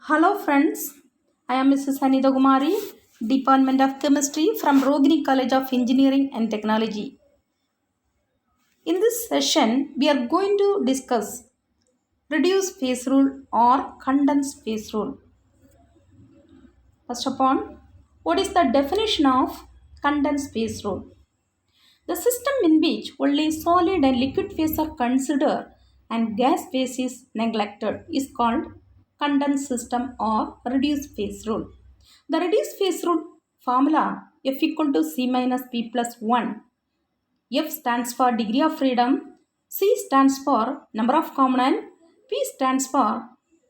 Hello friends, I am Mrs. Anita Kumari, Department of Chemistry from Rogini College of Engineering and Technology. In this session, we are going to discuss reduced phase rule or condensed phase rule. First of all, what is the definition of condensed phase rule? The system in which only solid and liquid phase are considered and gas phase is neglected is called condensed system or reduced phase rule. The reduced phase rule formula F equal to C minus P plus 1. F stands for degree of freedom, C stands for number of component, P stands for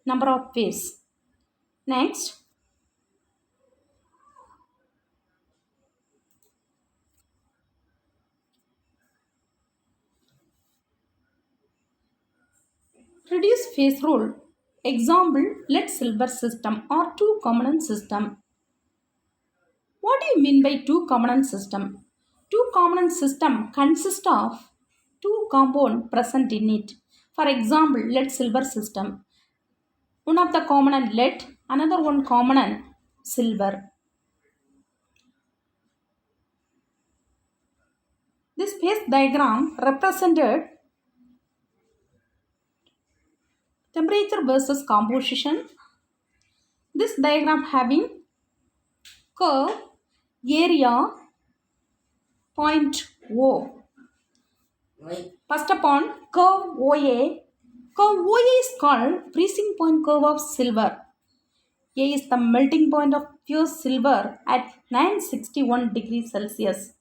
number of phase. Next, reduced phase rule. Example, lead silver system or two component system. What do you mean by two component system? Two component system consists of two compounds present in it. For example, lead silver system. One of the component lead, another one component silver. This phase diagram represented temperature versus composition. This diagram having curve, area, point O. First upon curve OA. Curve OA is called freezing point curve of silver. A is the melting point of pure silver at 961 degrees Celsius.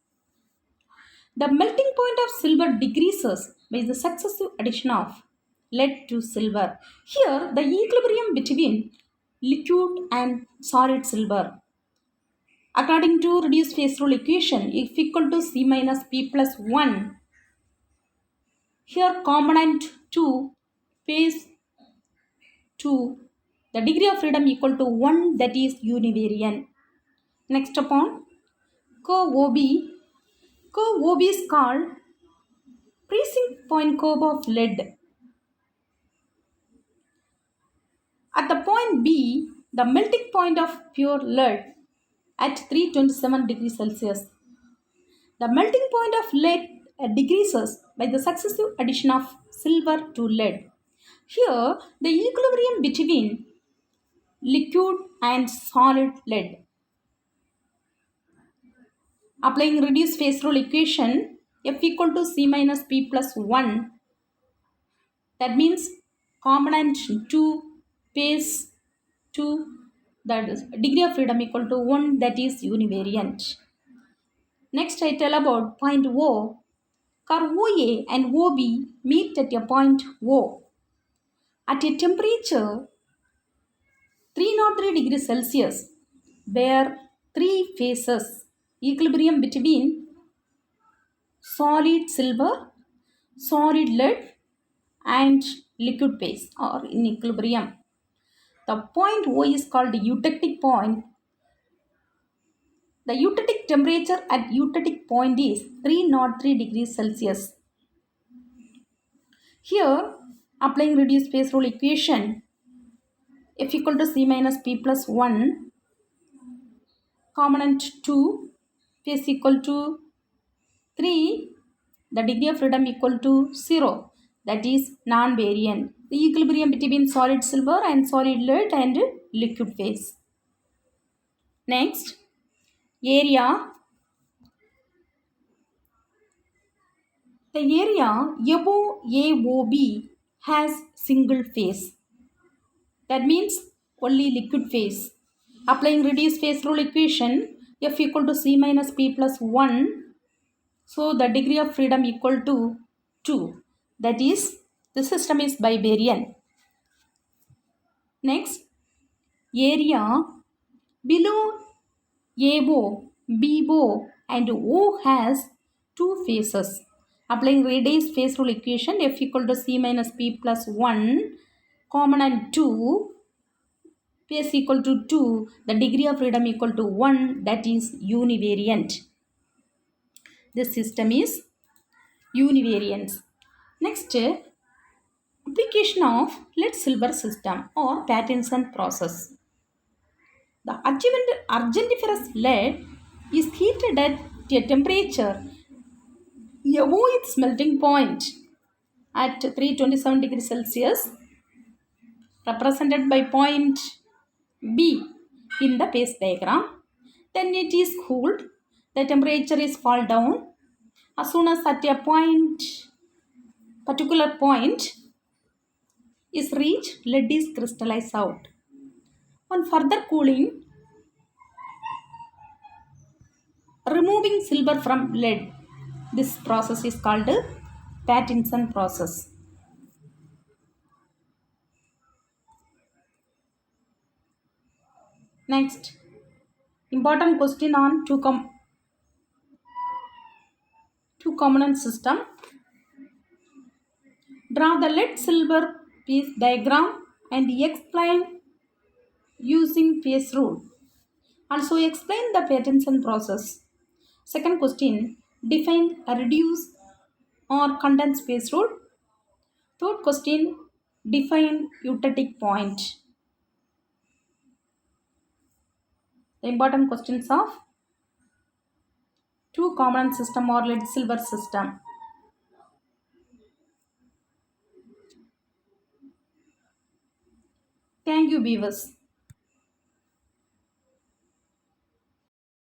The melting point of silver decreases by the successive addition of lead to silver. Here, the equilibrium between liquid and solid silver. According to reduced phase rule equation, F equal to C minus P plus 1. Here, component 2, phase 2, the degree of freedom equal to 1, that is univariant. Next upon, curve OB. Curve OB is called freezing point curve of lead. At the point B, the melting point of pure lead at 327 degrees Celsius. The melting point of lead decreases by the successive addition of silver to lead. Here, the equilibrium between liquid and solid lead. Applying reduced phase rule equation, F equal to C minus P plus 1. That means component 2, phase 2, that is degree of freedom equal to 1, that is univariant. Next, I tell about point O. Curve OA and OB meet at a point O. At a temperature 303 degrees Celsius, where three phases equilibrium between solid silver, solid lead and liquid phase are in equilibrium. The point O is called the eutectic point. The eutectic temperature at eutectic point is 303 degrees Celsius. Here, applying reduced phase rule equation, F equal to C minus P plus 1, component 2, phase equal to 3, the degree of freedom equal to 0, that is non-variant. The equilibrium between solid silver and solid lead and liquid phase. Next, area. The area above AOB has single phase. That means only liquid phase. Applying reduced phase rule equation, F equal to C minus P plus 1. So the degree of freedom equal to 2. That is, the system is bivariant. Next, area below AO, BO and O has two phases. Applying reduced phase rule equation, F equal to C minus P plus 1, component 2, phase equal to 2, the degree of freedom equal to 1, that is univariant. This system is univariant. Next, Application of lead silver system or Pattinson process. The argentiferous lead is heated at a temperature above its melting point at 327 degrees Celsius, represented by point B in the phase diagram. Then it is cooled. The temperature is fall down. As soon as at a particular point is reached, lead is crystallized out. On further cooling, removing silver from lead. This process is called Pattinson process. Next, important question on two component system. Draw the lead silver phase diagram and explain using phase rule. Also explain the Pattinson process. Second question, define a reduce or condensed phase rule. Third question, define eutectic point. The important questions of two component system or lead silver system. Thank you, viewers.